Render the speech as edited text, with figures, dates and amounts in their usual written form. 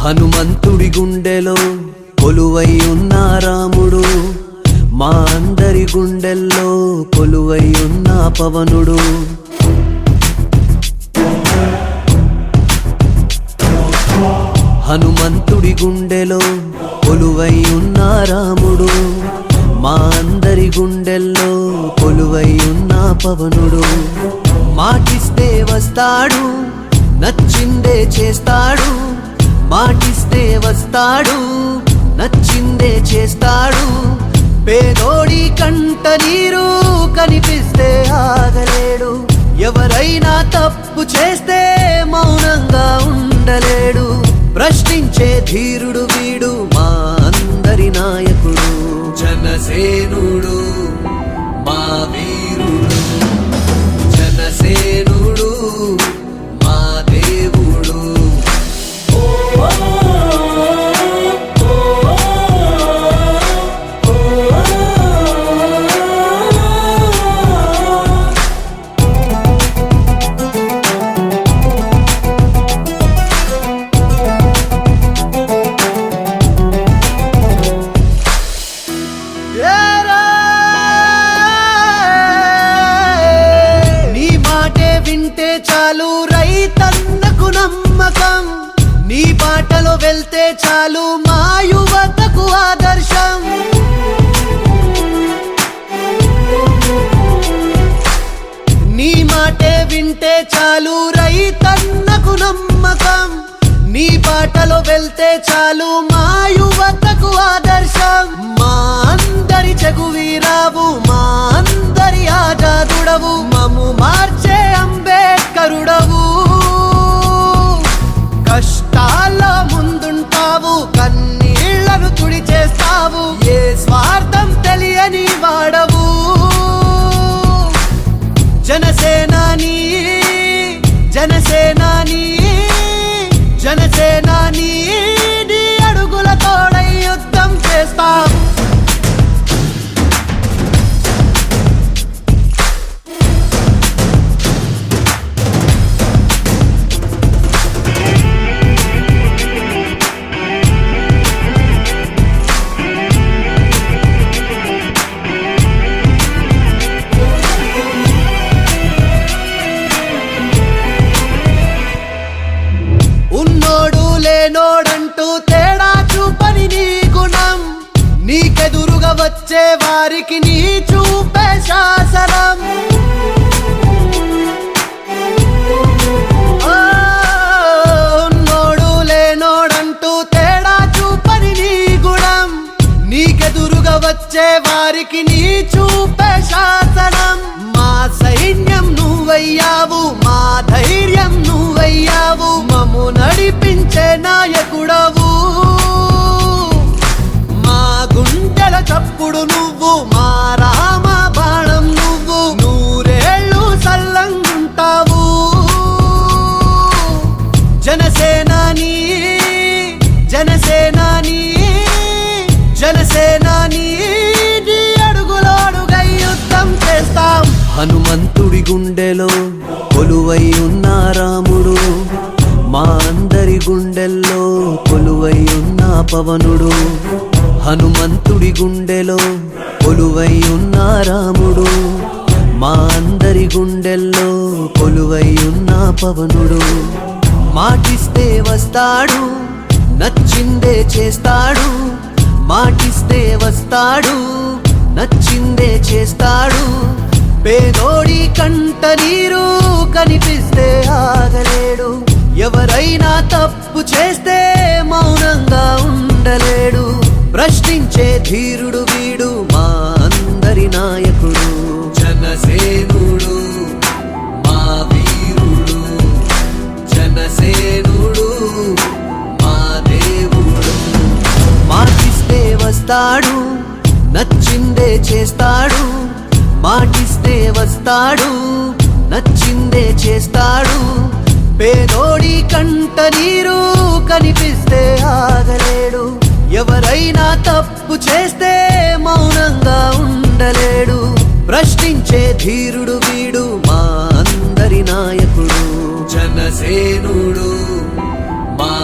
హనుమంతుడి గుండెలో కొలువై ఉన్న రాముడు, మా అందరి గుండెల్లో కొలువై ఉన్న పవనుడు. హనుమంతుడి గుండెలో కొలువై ఉన్న రాముడు, మా అందరి గుండెల్లో కొలువై ఉన్న పవనుడు. మాటిస్తే వస్తాడు, నచ్చిందే చేస్తాడు. మాటిస్తే వస్తాడు, నచ్చిందే చేస్తాడు. పేదోడి కంట నీరు కనిపిస్తే ఆగలేడు. ఎవరైనా తప్పు చేస్తే మౌనంగా ఉండలేడు. ప్రశ్నించే ధీరుడు వీడు, మా అందరి నాయకుడు. జనసేనుడు మా వీరుడు, జనసేనుడు మా దేవుడు. వింటే చాలు రైతన్నకు నమ్మకం, నీ బాటలో వెళ్తే చాలు మా యువతకు ఆదర్శం. నీ మాటే వింటే చాలు రైతన్నకు నమ్మకం, నీ బాటలో వెళ్తే చాలు మా యువతకు ఆదర్శం. మా అందరి జగువీరావు, మా అందరి ఆజాదుడవు, మమ్ము మార్చే అంబేద్కరుడవు. కష్టాల్లో ముందుంటావు, కన్నీళ్లను తుడిచేస్తావు. ఏ స్వార్థం తెలియని వాడవు. జనసేనాని జనసేనాని జనసేనాని, నీ అడుగుల తోడై యుద్ధం చేస్తాం. ఉన్నోడు లేనోడంటూ తేడా చూపని నీ గుణం, నీకెదురుగా వచ్చే వారికి నీ చూపే శాసనం. ఉన్నోడు లేనోడంటూ తేడా చూపని నీ గుణం, నీకెదురుగా వచ్చే వారికి నీ చూపే శాసనం. మా సైన్యం నువ్వయ్యావు, మా ధైర్యం నువ్వయ్యావు, మమ్ము నడిపించే నాయకుడవు. మా గుండెల చప్పుడు నువ్వు, మా రామ బాణం నువ్వు, నూరేళ్ళు సల్లంగుంటావు. జనసేనాని జనసేనాని జనసేనాని, నీ అడుగులోడుగై యుద్ధం చేస్తాం. హనుమంతుడి గుండెలో కొలువై ఉన్న రాముడు, మా అందరి గుండెల్లో కొలువై ఉన్న పవనుడు. హనుమంతుడి గుండెలో కొలువై ఉన్న రాముడు, మా అందరి గుండెల్లో కొలువై ఉన్న పవనుడు. మాటిస్తే వస్తాడు, నచ్చిందే చేస్తాడు. మాటిస్తే వస్తాడు, నచ్చిందే చేస్తాడు. పేదోడి కంట నీరు కనిపిస్తే ఆగలేడు. ఎవరైనా తప్పు చేస్తే మౌనంగా ఉండలేడు. ప్రశ్నించే ధీరుడు వీడు, మా అందరి నాయకుడు. జనసేనుడు మా వీరుడు, జనసేనుడు మా దేవుడు. మాటిస్తే వస్తాడు, నచ్చిందే చేస్తాడు. మాటిస్తే వస్తాడు, నచ్చిందే చేస్తాడు. పేదోడి కంట నీరు కనిపిస్తే ఆగలేడు. ఎవరైనా తప్పు చేస్తే మౌనంగా ఉండలేడు. ప్రశ్నించే ధీరుడు వీడు, మా అందరి నాయకుడు. జనసేనుడు మా